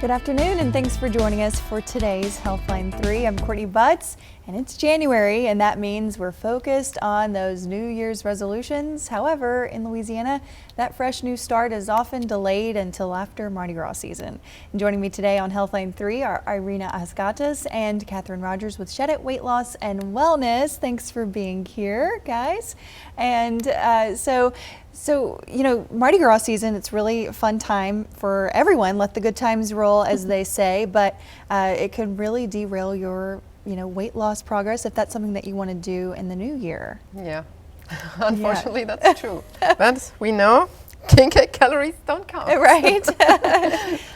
Good afternoon, and thanks for joining us for today's Healthline 3. I'm Courtney Butts, and it's January, and that means we're focused on those New Year's resolutions. However, in Louisiana, that fresh new start is often delayed until after Mardi Gras season. And joining me today on Healthline 3 are Irina Asgatas and Catherine Rogers with Shed It Weight Loss and Wellness. Thanks for being here, guys. And So, you know, Mardi Gras season, it's really a fun time for everyone. Let the good times roll, as they say, but it could really derail your, weight loss progress if that's something that you want to do in the new year. Yeah, unfortunately, that's true. But we know king cake calories don't count. Right.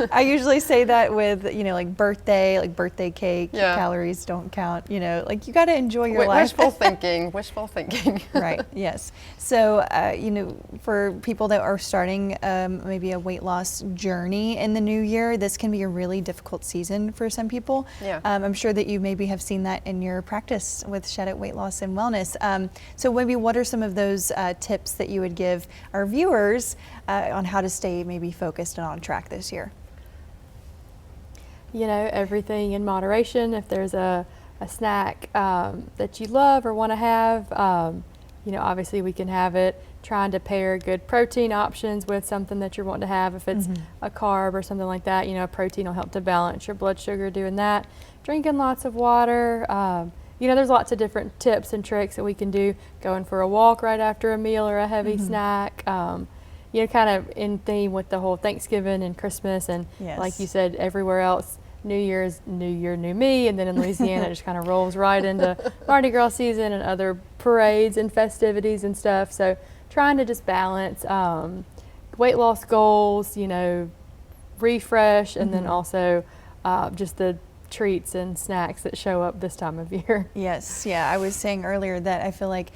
I usually say that with, like birthday cake, calories don't count, you got to enjoy your life. Wishful thinking. Right, yes. So, for people that are starting maybe a weight loss journey in the new year, this can be a really difficult season for some people. Yeah. I'm sure that you maybe have seen that in your practice with Shed It Weight Loss and Wellness. So maybe what are some of those tips that you would give our viewers on how to stay maybe focused and on track this year? Everything in moderation. If there's a snack that you love or want to have, obviously we can have it. Trying to pair good protein options with something that you're wanting to have. If it's a carb or something like that, protein will help to balance your blood sugar doing that. Drinking lots of water. There's lots of different tips and tricks that we can do. Going for a walk right after a meal or a heavy snack. Kind of in theme with the whole Thanksgiving and Christmas, and like you said, everywhere else, New Year's, New Year, New Me, and then in Louisiana it just kind of rolls right into Mardi Gras season and other parades and festivities and stuff. So trying to just balance weight loss goals, refresh, and then also just the treats and snacks that show up this time of year. Yes, yeah, I was saying earlier that I feel like,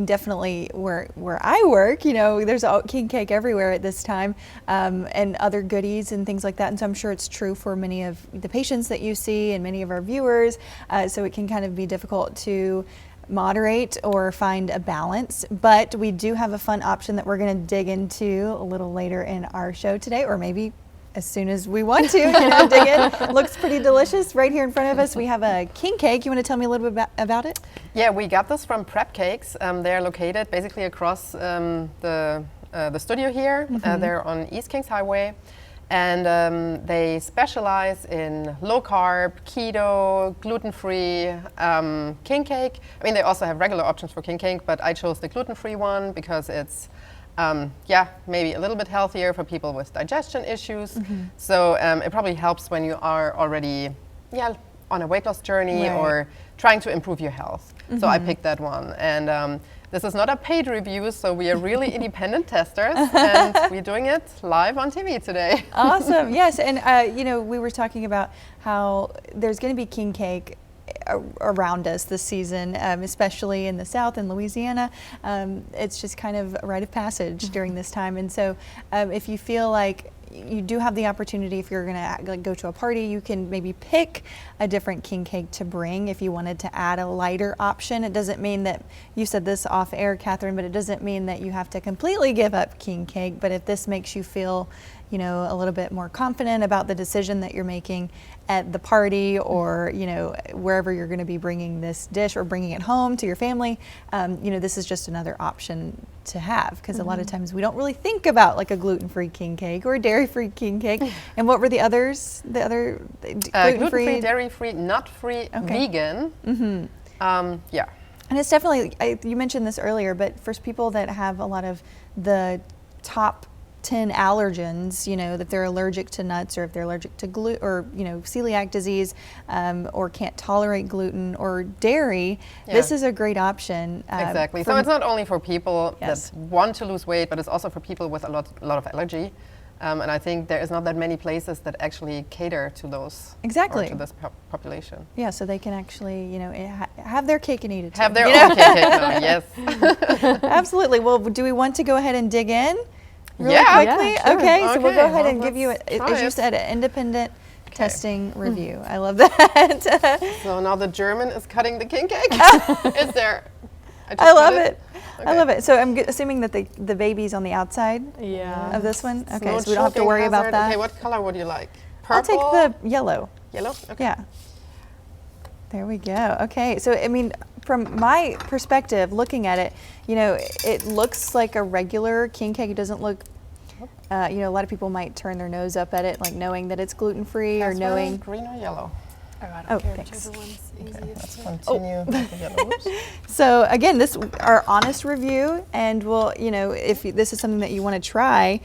definitely where I work, there's king cake everywhere at this time, and other goodies and things like that. And so I'm sure it's true for many of the patients that you see and many of our viewers. So it can kind of be difficult to moderate or find a balance, but we do have a fun option that we're going to dig into a little later in our show today, or maybe as soon as we want to, dig in. Looks pretty delicious right here in front of us. We have a king cake. You want to tell me a little bit about it? Yeah, we got this from Prep Cakes. They're located basically across the studio here. They're on East Kings Highway, and they specialize in low carb, keto, gluten-free king cake. They also have regular options for king cake, but I chose the gluten-free one because it's maybe a little bit healthier for people with digestion issues. So it probably helps when you are already on a weight loss journey or trying to improve your health. So I picked that one. And this is not a paid review, so we are really independent testers, and we're doing it live on TV today. Awesome, yes. And we were talking about how there's going to be king cake around us this season, especially in the South and Louisiana. It's just kind of a rite of passage during this time. And so if you feel like you do have the opportunity, if you're going to go to a party, you can maybe pick a different king cake to bring if you wanted to add a lighter option. It doesn't mean that, you said this off air, Catherine, but it doesn't mean that you have to completely give up king cake. But if this makes you feel a little bit more confident about the decision that you're making at the party, or wherever you're going to be bringing this dish or bringing it home to your family, this is just another option to have, because a lot of times we don't really think about like a gluten-free king cake or a dairy-free king cake. And what were the others? The other gluten-free, dairy-free, nut-free, vegan. And it's definitely, you mentioned this earlier, but for people that have a lot of the top 10 allergens, that they're allergic to nuts, or if they're allergic to gluten, or celiac disease, or can't tolerate gluten or dairy, this is a great option. Exactly. So it's not only for people that want to lose weight, but it's also for people with a lot of allergy. And I think there is not that many places that actually cater to those, or to this population. Yeah, so they can actually, have their cake and eat it. Have their own cake, yes. Absolutely. Well, do we want to go ahead and dig in? Really quickly? Yeah, sure. Okay, so we'll go ahead and give you, as you said, an independent testing review. I love that. So now the German is cutting the king cake. Is there? I love it. Okay. I love it. So I'm assuming that the baby's on the outside of this one? Okay, no so we don't have to worry about that. Okay, what color would you like? purple. I'll take the yellow. Yellow? Okay. Yeah. There we go. Okay, so I mean, from my perspective, looking at it, you know, it looks like a regular king cake. It doesn't look, you know, a lot of people might turn their nose up at it, like knowing that it's gluten-free or knowing. Green or yellow? Oh, I don't Oh, care thanks. whichever one's Okay, let's easiest. continue with the yellow. Oops. So again, this our honest review, and we'll, you know, if this is something that you want to try,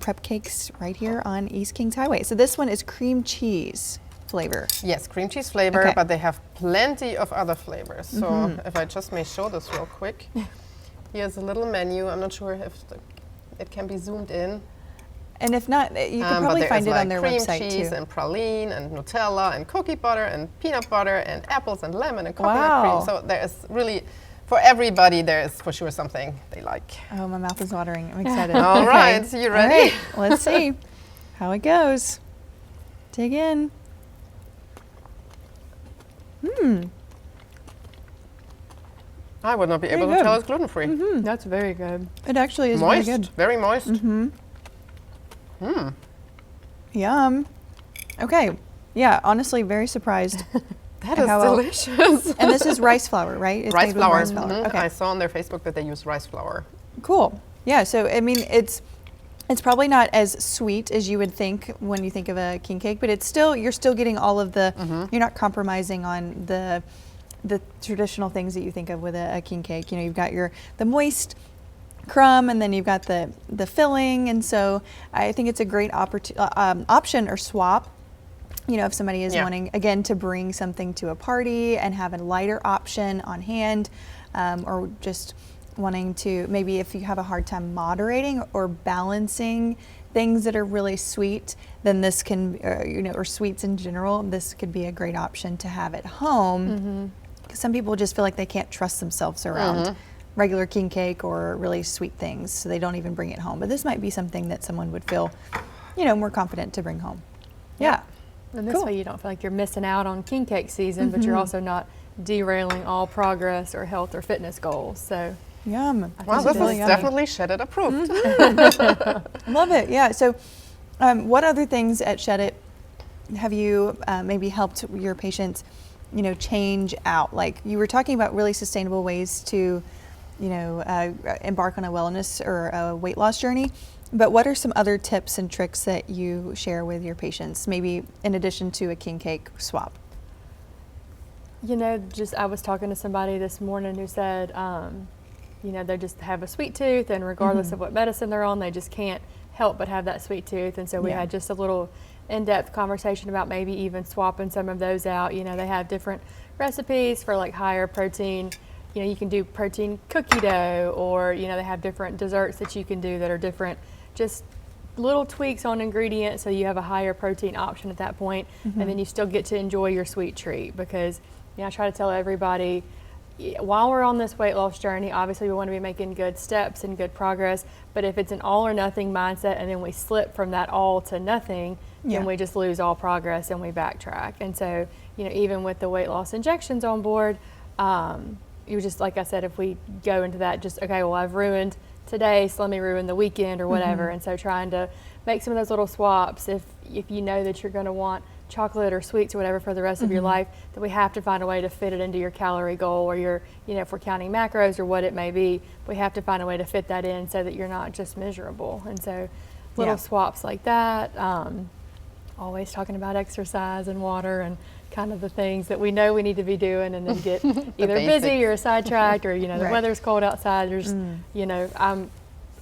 prep cakes right here on East Kings Highway. So this one is cream cheese flavor. Yes, cream cheese flavor, Okay. but they have plenty of other flavors. So if I just may show this real quick, here's a little menu. I'm not sure if it can be zoomed in. And if not, you can But probably there find is it like on their cream website cheese too. and praline and Nutella and cookie butter and peanut butter and apples and lemon and coconut Wow. cream. So there is really, for everybody, there is for sure something they like. Oh, my mouth is watering. I'm excited. All Okay. right, you All ready? right, let's see how it goes. Dig in. I would not be able Very to tell good. it's gluten-free. That's very good. It actually is Moist, very good. very moist. Yum. Okay. Yeah, honestly, very surprised. That And is how well- delicious. And this is rice flour, right? It's rice made with flour. rice flour. Mhm. Okay. I saw on their Facebook that they use rice flour. Cool. Yeah, so I mean, it's probably not as sweet as you would think when you think of a king cake, but it's still, you're still getting all of the, you're not compromising on the traditional things that you think of with a king cake. You know, you've got the moist crumb, and then you've got the filling, and so I think it's a great option or swap. You know, if somebody is Yeah. wanting, again, to bring something to a party and have a lighter option on hand, or just wanting to, maybe if you have a hard time moderating or balancing things that are really sweet, then this can, you know, or sweets in general, this could be a great option to have at home. Because some people just feel like they can't trust themselves around regular king cake or really sweet things, so they don't even bring it home. But this might be something that someone would feel, you know, more confident to bring home. Yeah. And this Cool. way you don't feel like you're missing out on king cake season, but you're also not derailing all progress or health or fitness goals. So Yum. I Wow, think this it's is yummy. definitely Shed It approved. Love it. Yeah. So, what other things at Shed It have you maybe helped your patients, you know, change out? Like you were talking about really sustainable ways to, you know, embark on a wellness or a weight loss journey. But what are some other tips and tricks that you share with your patients, maybe in addition to a king cake swap? You know, I was talking to somebody this morning who said, you know, they just have a sweet tooth, and regardless of what medicine they're on, they just can't help but have that sweet tooth. And so we Yeah. had just a little in-depth conversation about maybe even swapping some of those out. You know, they have different recipes for like higher protein. You know, you can do protein cookie dough, or, you know, they have different desserts that you can do that are different, just little tweaks on ingredients, so you have a higher protein option at that point, and then you still get to enjoy your sweet treat. Because, you know, I try to tell everybody, while we're on this weight loss journey, obviously we want to be making good steps and good progress, but if it's an all or nothing mindset and then we slip from that all to nothing, Yeah. then we just lose all progress and we backtrack. And so, you know, even with the weight loss injections on board, you just, like I said, if we go into that just, okay, well, I've ruined today, so let me ruin the weekend or whatever. And so trying to make some of those little swaps, if you know that you're going to want chocolate or sweets or whatever for the rest of your life, that we have to find a way to fit it into your calorie goal, or your, you know, if we're counting macros or what it may be, we have to find a way to fit that in so that you're not just miserable. And so little Yeah. swaps like that, always talking about exercise and water and kind of the things that we know we need to be doing, and then get either busy basics. or sidetracked, or, you know, the Right. weather's cold outside, there's, you know, I'm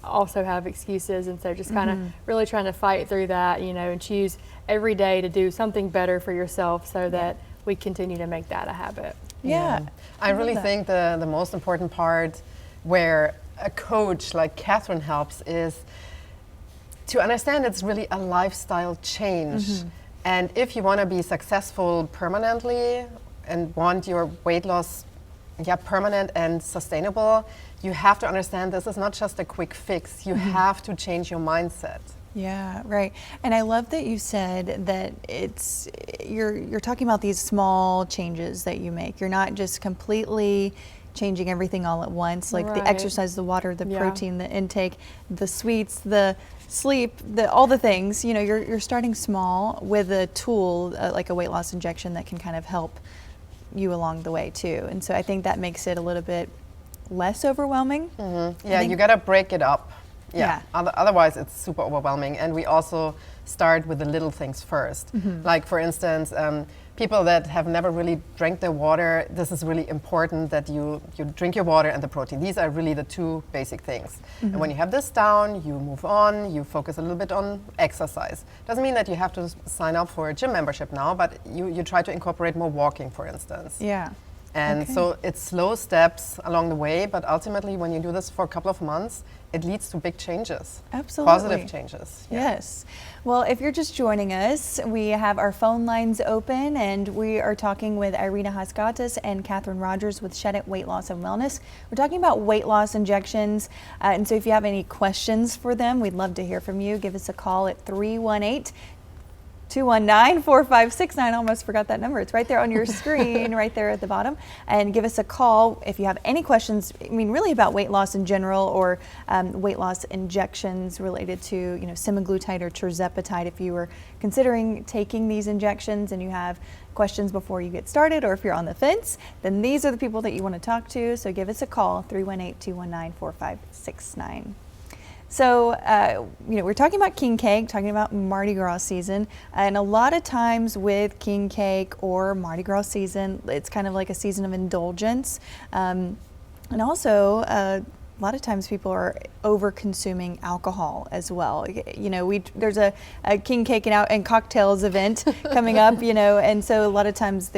also have excuses, and so just kind of really trying to fight through that, you know, and choose every day to do something better for yourself so that we continue to make that a habit. Yeah. I love really that. think the most important part where a coach like Catherine helps is to understand it's really a lifestyle change. And if you want to be successful permanently and want your weight loss permanent and sustainable, you have to understand this is not just a quick fix. You have to change your mindset. Yeah, right. And I love that you said that you're talking about these small changes that you make. You're not just completely changing everything all at once, like the Right. exercise, the water, the Yeah. protein, the intake, the sweets, the sleep, all the things. You know, you're starting small with a tool like a weight loss injection that can kind of help you along the way too. And so I think that makes it a little bit less overwhelming. Yeah, you gotta break it up. Yeah. Otherwise, it's super overwhelming. And we also start with the little things first. Like, for instance, people that have never really drank their water, this is really important that you drink your water and the protein. These are really the two basic things. And when you have this down, you move on, you focus a little bit on exercise. Doesn't mean that you have to sign up for a gym membership now, but you try to incorporate more walking, for instance. Yeah. And Okay. so it's slow steps along the way, but ultimately when you do this for a couple of months, it leads to big changes. Absolutely. Positive changes. Yeah. Yes. Well, if you're just joining us, we have our phone lines open and we are talking with Irina Haskatis and Catherine Rogers with Shed It Weight Loss and Wellness. We're talking about weight loss injections. And so if you have any questions for them, we'd love to hear from you. Give us a call at 318-219-4569. Almost forgot that number. It's right there on your screen, right there at the bottom. And give us a call if you have any questions, I mean, really about weight loss in general, or weight loss injections related to, you know, semaglutide or tirzepatide. If you were considering taking these injections and you have questions before you get started, or if you're on the fence, then these are the people that you want to talk to. So give us a call, 318-219-4569. So, you know, we're talking about king cake, talking about Mardi Gras season, and a lot of times with king cake or Mardi Gras season, it's kind of like a season of indulgence. And also, a lot of times people are over consuming alcohol as well. You know, there's a king cake and cocktails event coming up, you know, and so a lot of times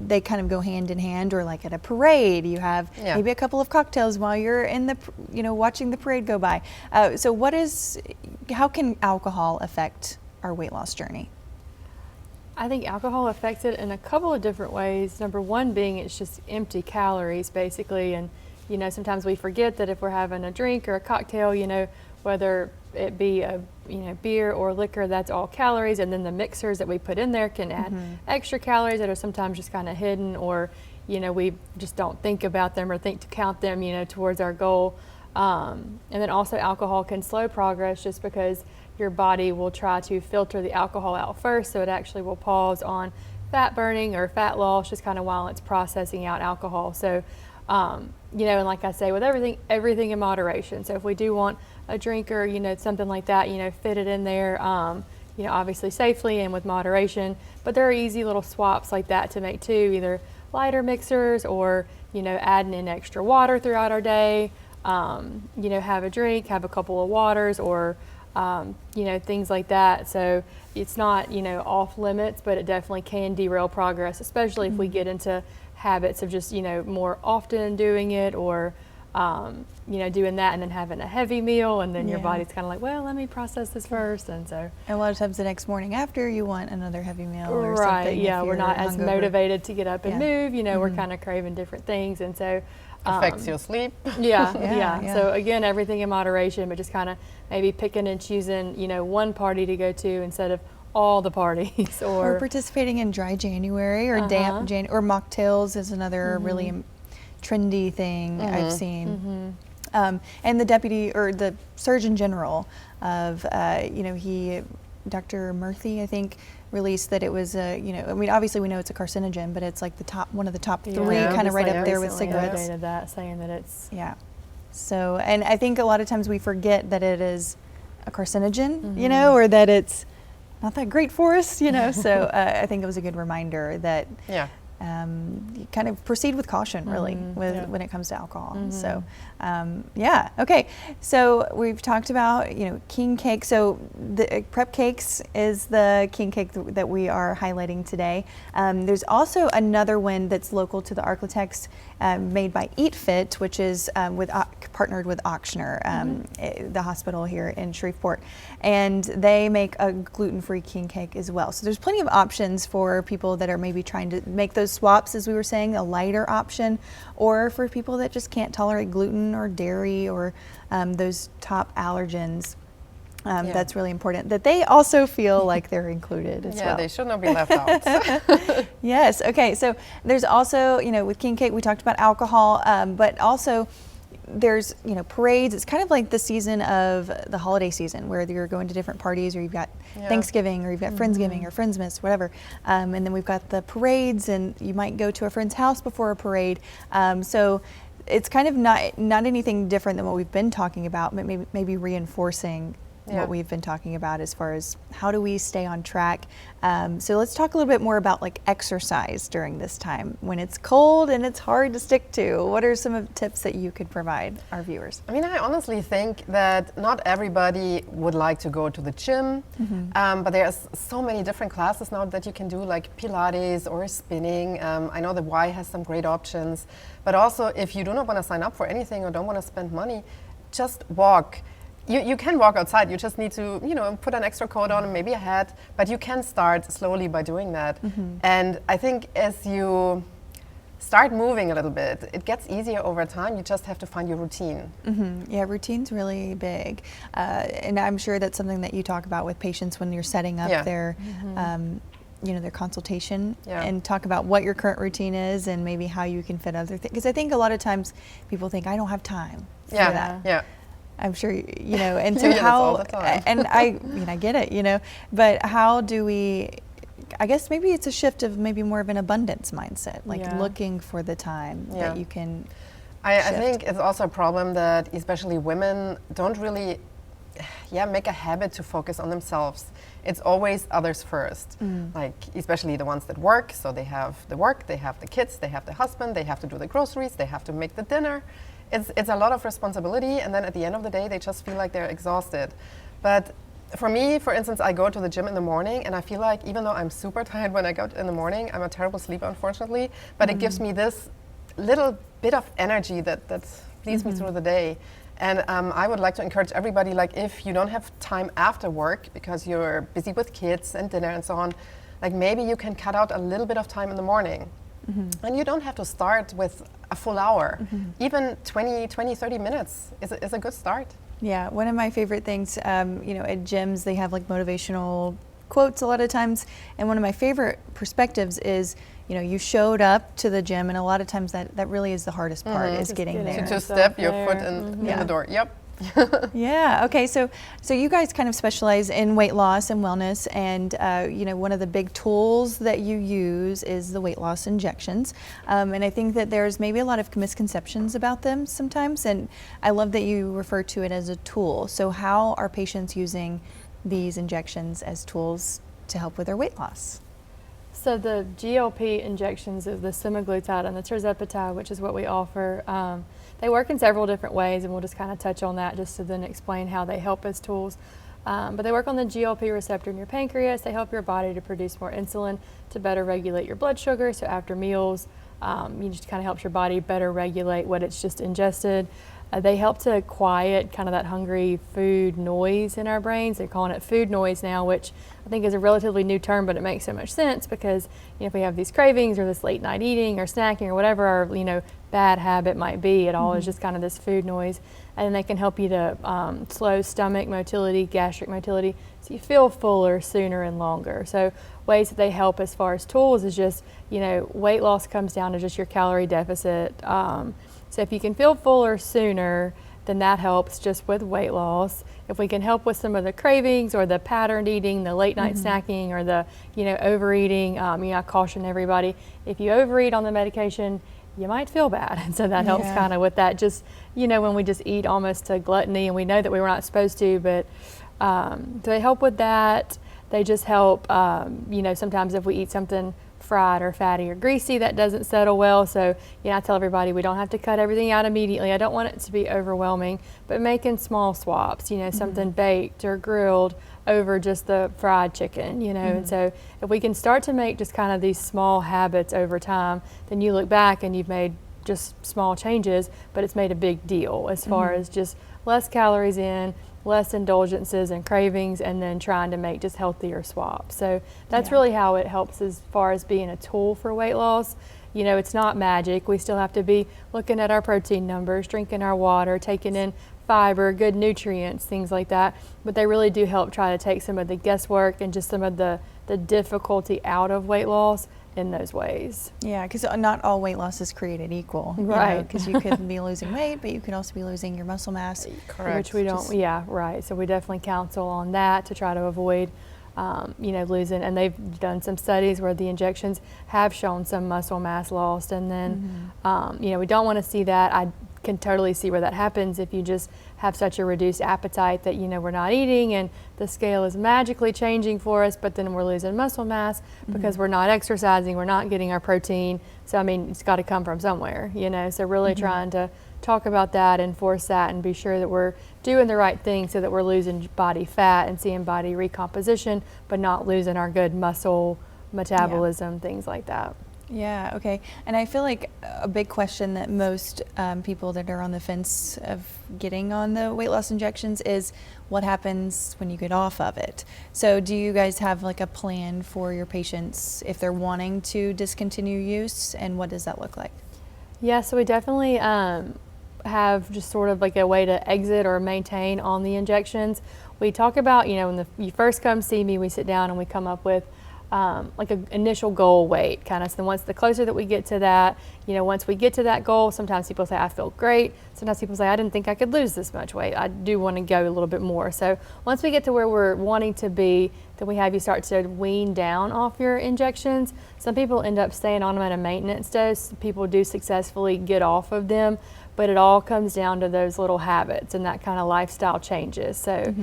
they kind of go hand in hand, or like at a parade, you have maybe a couple of cocktails while you're in the, you know, watching the parade go by. So how can alcohol affect our weight loss journey? I think alcohol affects it in a couple of different ways. Number one being it's just empty calories basically, and you know, sometimes we forget that if we're having a drink or a cocktail, you know, whether it be a beer or liquor, that's all calories, and then the mixers that we put in there can add extra calories that are sometimes just kind of hidden, or you know, we just don't think about them or think to count them, you know, towards our goal. And then also alcohol can slow progress just because your body will try to filter the alcohol out first, so it actually will pause on fat burning or fat loss just kind of while it's processing out alcohol. So you know, and like I say, with everything in moderation. So if we do want a drink or, you know, something like that, you know, fit it in there, you know, obviously safely and with moderation. But there are easy little swaps like that to make too, either lighter mixers or, you know, adding in extra water throughout our day, you know, have a drink, have a couple of waters, or, you know, things like that. So it's not, you know, off limits, but it definitely can derail progress, especially if we get into habits of just, you know, more often doing it, or you know, doing that and then having a heavy meal, and then your body's kind of like, well, let me process this first. And so a lot of times the next morning after, you want another heavy meal or right, something. yeah, we're not as motivated to get up and move, you know, we're kind of craving different things, and so Affects your sleep. Yeah. So again, everything in moderation, but just kind of maybe picking and choosing, you know, one party to go to instead of all the parties, or participating in dry January or damp January, or mocktails is another really trendy thing I've seen. And the deputy or the Surgeon General of, you know, Dr. Murthy, I think, released that it was you know, I mean, obviously we know it's a carcinogen, but it's like one of the top three, kind of right up there with cigarettes. Updated that, saying that it's So, and I think a lot of times we forget that it is a carcinogen, you know, or that it's not that great for us, you know. So I think it was a good reminder that you kind of proceed with caution, really, when it comes to alcohol. So, okay. So we've talked about, you know, king cake. So the prep cakes is the king cake that we are highlighting today. There's also another one that's local to the Arklatex, made by Eat Fit, which is partnered with Auctioner, the hospital here in Shreveport, and they make a gluten-free king cake as well. So there's plenty of options for people that are maybe trying to make those swaps, as we were saying, a lighter option, or for people that just can't tolerate gluten or dairy or those top allergens. That's really important, that they also feel like they're included as well. Yeah, they should not be left out. Yes. Okay. So there's also, with king cake, we talked about alcohol, but also there's, parades. It's kind of like the season of the holiday season where you're going to different parties, or you've got Thanksgiving, or you've got Friendsgiving or Friendsmas, whatever. And then we've got the parades, and you might go to a friend's house before a parade. So it's kind of not anything different than what we've been talking about, but maybe reinforcing what we've been talking about as far as how do we stay on track. So let's talk a little bit more about like exercise during this time when it's cold and it's hard to stick to. What are some of the tips that you could provide our viewers? I mean, I honestly think that not everybody would like to go to the gym, but there's so many different classes now that you can do, like Pilates or spinning. I know the Y has some great options, but also if you do not want to sign up for anything or don't want to spend money, just walk. You can walk outside, you just need to, put an extra coat on and maybe a hat, but you can start slowly by doing that. And I think as you start moving a little bit, it gets easier over time. You just have to find your routine. Yeah, routine's really big. And I'm sure that's something that you talk about with patients when you're setting up their their consultation, and talk about what your current routine is and maybe how you can fit other things. Because I think a lot of times people think, I don't have time for that. Yeah. I'm sure, and so how, all the time. and I get it, but how do we, I guess maybe it's a shift of maybe more of an abundance mindset, like looking for the time that you can I think it's also a problem that especially women don't really make a habit to focus on themselves. It's always others first, like especially the ones that work. So they have the work, they have the kids, they have the husband, they have to do the groceries, they have to make the dinner. It's a lot of responsibility, and then at the end of the day, they just feel like they're exhausted. But for me, for instance, I go to the gym in the morning, and I feel like even though I'm super tired when I go in the morning, I'm a terrible sleeper, unfortunately, but it gives me this little bit of energy that leads me through the day. And I would like to encourage everybody, like if you don't have time after work because you're busy with kids and dinner and so on, like maybe you can cut out a little bit of time in the morning. And you don't have to start with a full hour. Even 20, 30 minutes is a good start. Yeah, one of my favorite things, at gyms, they have like motivational quotes a lot of times. And one of my favorite perspectives is, you showed up to the gym, and a lot of times that really is the hardest part, is getting there. To step your foot in the door. Yep. Yeah. Okay. So you guys kind of specialize in weight loss and wellness, and one of the big tools that you use is the weight loss injections. And I think that there's maybe a lot of misconceptions about them sometimes, and I love that you refer to it as a tool. So how are patients using these injections as tools to help with their weight loss? So the GLP injections of the semaglutide and the tirzepatide, which is what we offer, they work in several different ways, and we'll just kind of touch on that just to then explain how they help as tools. But they work on the GLP receptor in your pancreas. They help your body to produce more insulin to better regulate your blood sugar. So after meals, you just kind of helps your body better regulate what it's just ingested. They help to quiet kind of that hungry food noise in our brains. They're calling it food noise now, which I think is a relatively new term, but it makes so much sense because if we have these cravings or this late night eating or snacking or whatever our bad habit might be, it all is just kind of this food noise. And then they can help you to slow stomach motility, gastric motility, so you feel fuller sooner and longer. So ways that they help as far as tools is just, weight loss comes down to just your calorie deficit. So if you can feel fuller sooner, then that helps just with weight loss. If we can help with some of the cravings or the patterned eating, the late night snacking, or the overeating, I caution everybody, if you overeat on the medication, you might feel bad. And so that helps kind of with that, just, when we just eat almost to gluttony and we know that we were not supposed to, but they help with that. They just help, sometimes if we eat something fried or fatty or greasy, that doesn't settle well. So, I tell everybody we don't have to cut everything out immediately. I don't want it to be overwhelming, but making small swaps, something baked or grilled over just the fried chicken, and so if we can start to make just kind of these small habits over time, then you look back and you've made just small changes, but it's made a big deal as far as just less calories in, less indulgences and cravings, and then trying to make just healthier swaps. So that's really how it helps as far as being a tool for weight loss. It's not magic. We still have to be looking at our protein numbers, drinking our water, taking in fiber, good nutrients, things like that. But they really do help try to take some of the guesswork and just some of the difficulty out of weight loss in those ways. Yeah, because not all weight loss is created equal. Right. Because you could be losing weight, but you could also be losing your muscle mass. Correct. Which we don't, yeah, right. So we definitely counsel on that to try to avoid, losing. And they've done some studies where the injections have shown some muscle mass lost. And then, we don't want to see that. I can totally see where that happens if you just have such a reduced appetite that we're not eating and the scale is magically changing for us, but then we're losing muscle mass because we're not exercising, we're not getting our protein. So it's got to come from somewhere, so really trying to talk about that, enforce that, and be sure that we're doing the right thing so that we're losing body fat and seeing body recomposition, but not losing our good muscle metabolism, things like that. Yeah, okay. And I feel like a big question that most people that are on the fence of getting on the weight loss injections is what happens when you get off of it. So do you guys have like a plan for your patients if they're wanting to discontinue use, and what does that look like? Yeah, so we definitely have just sort of like a way to exit or maintain on the injections. We talk about, when you first come see me, we sit down and we come up with like an initial goal weight kind of. So once the closer that we get to that, once we get to that goal, sometimes people say, I feel great. Sometimes people say, I didn't think I could lose this much weight. I do want to go a little bit more. So once we get to where we're wanting to be, then we have you start to wean down off your injections. Some people end up staying on them at a maintenance dose. People do successfully get off of them, but it all comes down to those little habits and that kind of lifestyle changes. So,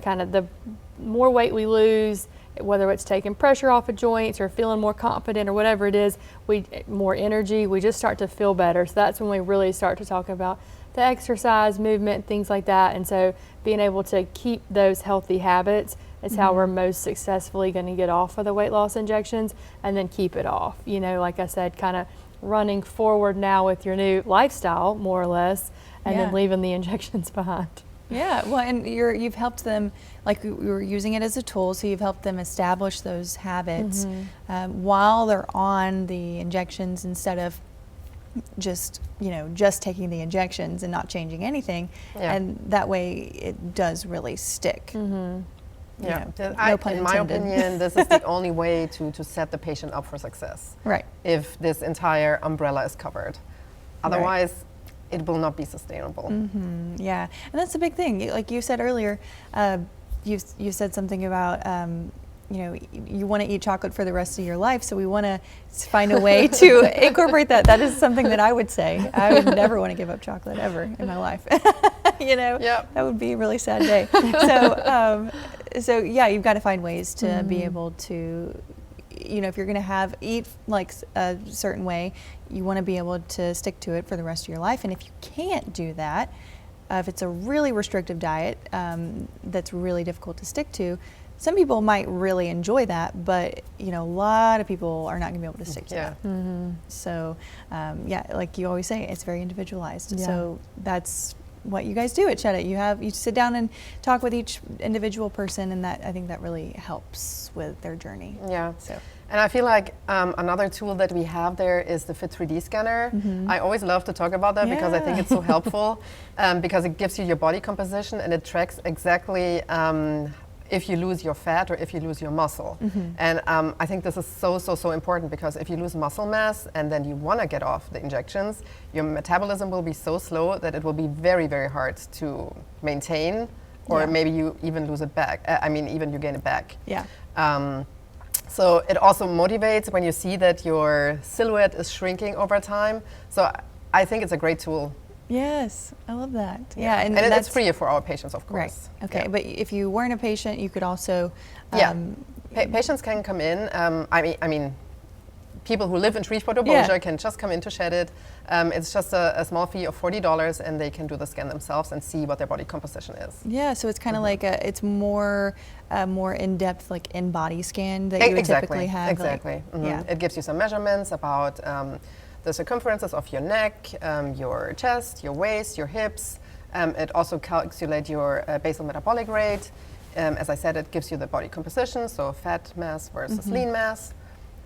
kind of the more weight we lose, whether it's taking pressure off of joints or feeling more confident or whatever it is, more energy, we just start to feel better. So that's when we really start to talk about the exercise, movement, things like that. And so being able to keep those healthy habits is how we're most successfully going to get off of the weight loss injections and then keep it off. Like I said, kind of running forward now with your new lifestyle, more or less, and then leaving the injections behind. Yeah, well, and you've helped them, like we were using it as a tool, so you've helped them establish those habits while they're on the injections instead of just taking the injections and not changing anything. Yeah. And that way it does really stick. Yeah, no pun in my opinion, this is the only way to set the patient up for success. Right. If this entire umbrella is covered. Otherwise, it will not be sustainable. Yeah, and that's the big thing. Like you said earlier, you said something about you want to eat chocolate for the rest of your life, so we want to find a way to incorporate that. That is something that I would say. I would never want to give up chocolate ever in my life. That would be a really sad day. So yeah, you've got to find ways to be able to, if you're going to eat like a certain way, you want to be able to stick to it for the rest of your life. And if you can't do that, if it's a really restrictive diet that's really difficult to stick to, some people might really enjoy that, but a lot of people are not going to be able to stick to that. So like you always say, it's very individualized. Yeah. So that's what you guys do at Shed It. You sit down and talk with each individual person, and I think that really helps with their journey. Yeah. So. And I feel like another tool that we have there is the Fit 3D scanner. I always love to talk about that because I think it's so helpful because it gives you your body composition and it tracks exactly if you lose your fat or if you lose your muscle. And I think this is so important because if you lose muscle mass and then you want to get off the injections, your metabolism will be so slow that it will be very, very hard to maintain, or maybe you even lose it back. Even you gain it back. Yeah. So it also motivates when you see that your silhouette is shrinking over time. So I think it's a great tool. Yes, I love that. Yeah, and it's free for our patients, of course. Right. Okay, but if you weren't a patient, you could also. Patients can come in. People who live in Shreveport or Bossier can just come in to Shed It. It's just a small fee of $40, and they can do the scan themselves and see what their body composition is. Yeah, so it's kind of like it's more in-depth, like in-body scan that you would typically have. Exactly. It gives you some measurements about the circumferences of your neck, your chest, your waist, your hips. It also calculates your basal metabolic rate. As I said, it gives you the body composition, so fat mass versus lean mass.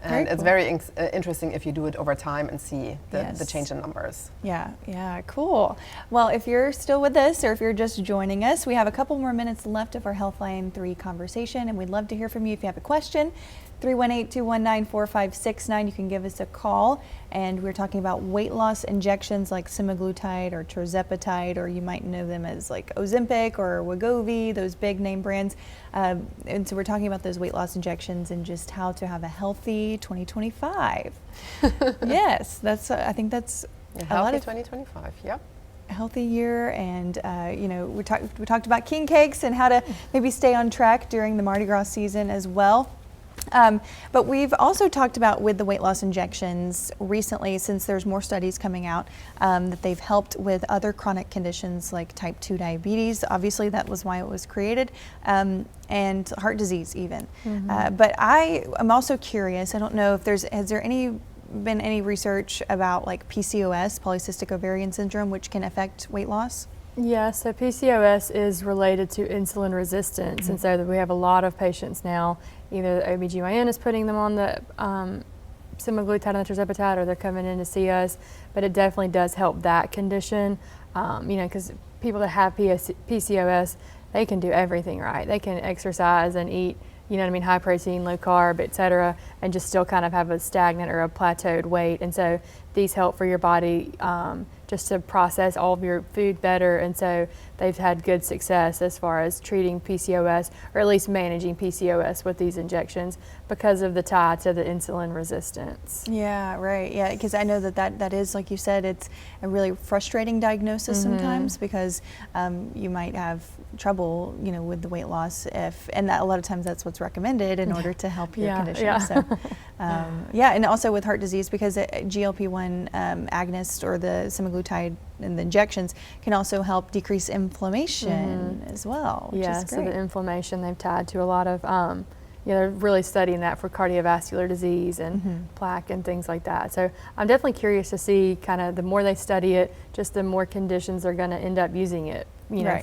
And it's cool. very interesting if you do it over time and see the Yes. change in numbers. Yeah, cool. Well, if you're still with us or if you're just joining us, we have a couple more minutes left of our Healthline 3 conversation, and we'd love to hear from you if you have a question. 318-219-4569. You can give us a call, and we're talking about weight loss injections like semaglutide or tirzepatide, or you might know them as like Ozempic or Wegovy, those big name brands. And so we're talking about those weight loss injections and just how to have a healthy 2025. Yes, I think that's a lot Healthy of 2025, yep. healthy year, and we talked about king cakes and how to maybe stay on track during the Mardi Gras season as well. But we've also talked about with the weight loss injections recently, since there's more studies coming out, that they've helped with other chronic conditions like type 2 diabetes. Obviously, that was why it was created, and heart disease even. But I am also curious, I don't know if has there been any research about like PCOS, polycystic ovarian syndrome, which can affect weight loss? Yeah, so PCOS is related to insulin resistance, and so we have a lot of patients now, either the OBGYN is putting them on the semaglutide and the tirzepatide, or they're coming in to see us, but it definitely does help that condition, because people that have PCOS, they can do everything right. They can exercise and eat, high protein, low carb, et cetera, and just still kind of have a stagnant or a plateaued weight. And so these help for your body just to process all of your food better. And so they've had good success as far as treating PCOS, or at least managing PCOS with these injections, because of the tie to the insulin resistance. Yeah, right. Yeah, because I know that is, like you said, it's a really frustrating diagnosis sometimes, because you might have trouble, with the weight loss and that a lot of times that's what's recommended in order to help your condition. Yeah. So, and also with heart disease, because GLP-1 agonist or the semaglutide and the injections can also help decrease inflammation as well, which is great. So the inflammation they've tied to a lot of, they're really studying that for cardiovascular disease and plaque and things like that. So I'm definitely curious to see kind of the more they study it, just the more conditions they're going to end up using it,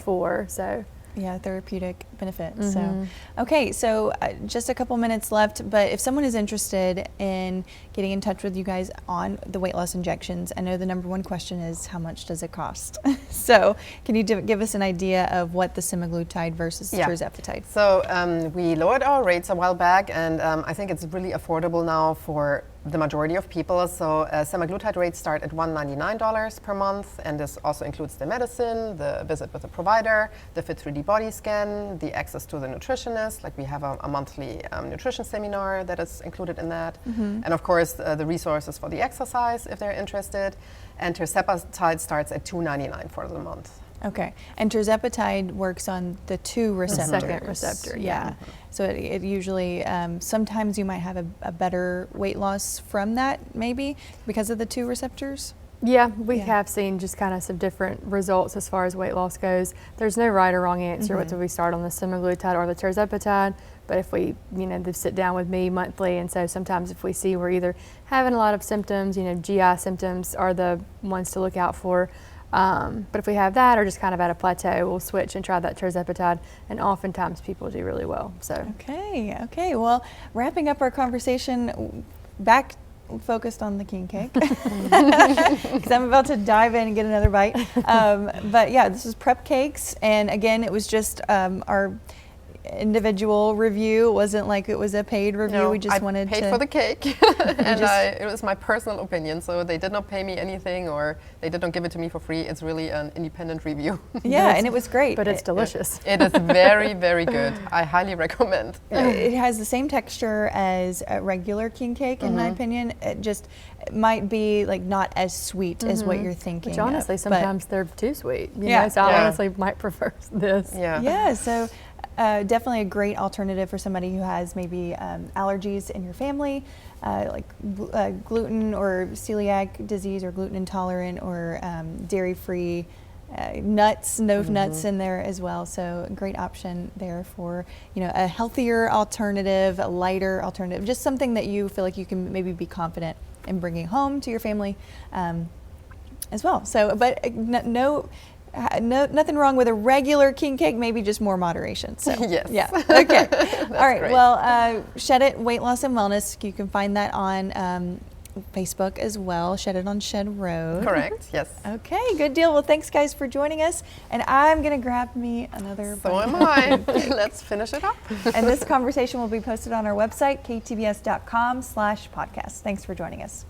for. So. Yeah, therapeutic benefits. So, okay, so just a couple minutes left, but if someone is interested in getting in touch with you guys on the weight loss injections, I know the number one question is, how much does it cost? So can you give us an idea of what the semaglutide versus tirzepatide? So we lowered our rates a while back, and I think it's really affordable now for the majority of people. So semaglutide rates start at $199 per month, and this also includes the medicine, the visit with the provider, the Fit 3D body scan, the access to the nutritionist, like we have a monthly nutrition seminar that is included in that, and of course the resources for the exercise if they're interested. And tirzepatide starts at $299 for the month. Okay, and tirzepatide works on the 2 receptors. The second receptor, yeah. So it usually, sometimes you might have a better weight loss from that, maybe, because of the 2 receptors? Yeah, we have seen just kind of some different results as far as weight loss goes. There's no right or wrong answer whether we start on the semaglutide or the tirzepatide, but if we, they sit down with me monthly, and so sometimes if we see we're either having a lot of symptoms, GI symptoms are the ones to look out for. But if we have that, or just kind of at a plateau, we'll switch and try that tirzepatide, and oftentimes people do really well. So okay. Well, wrapping up our conversation, back focused on the king cake, because I'm about to dive in and get another bite. But yeah, this is Prep Cakes, and again, it was just our individual review. It wasn't like it was a paid review. No, we just I paid for the cake, and it was my personal opinion. So they did not pay me anything, or they did not give it to me for free. It's really an independent review. Yeah, and it was great. But it's delicious. It is very, very good. I highly recommend. It has the same texture as a regular king cake, in my opinion. It just might be like not as sweet as what you're thinking. Which honestly, of, sometimes they're too sweet. You Yeah. know, so I honestly might prefer this. Yeah. So definitely a great alternative for somebody who has maybe allergies in your family, like gluten or celiac disease, or gluten intolerant, or dairy-free. Nuts, no nuts in there as well. So a great option there for, a healthier alternative, a lighter alternative, just something that you feel like you can maybe be confident in bringing home to your family as well. So, but no, nothing wrong with a regular king cake, maybe just more moderation. So Yes. yeah, okay. All right. great. Well, Shed It Weight Loss and Wellness. You can find that on Facebook as well. Shed It on Shed Road. Correct. Yes. Okay, good deal. Well, thanks guys for joining us, and I'm gonna grab me another. So bite am of I. king cake. Let's finish it up. And this conversation will be posted on our website, ktbs.com/podcast. Thanks for joining us.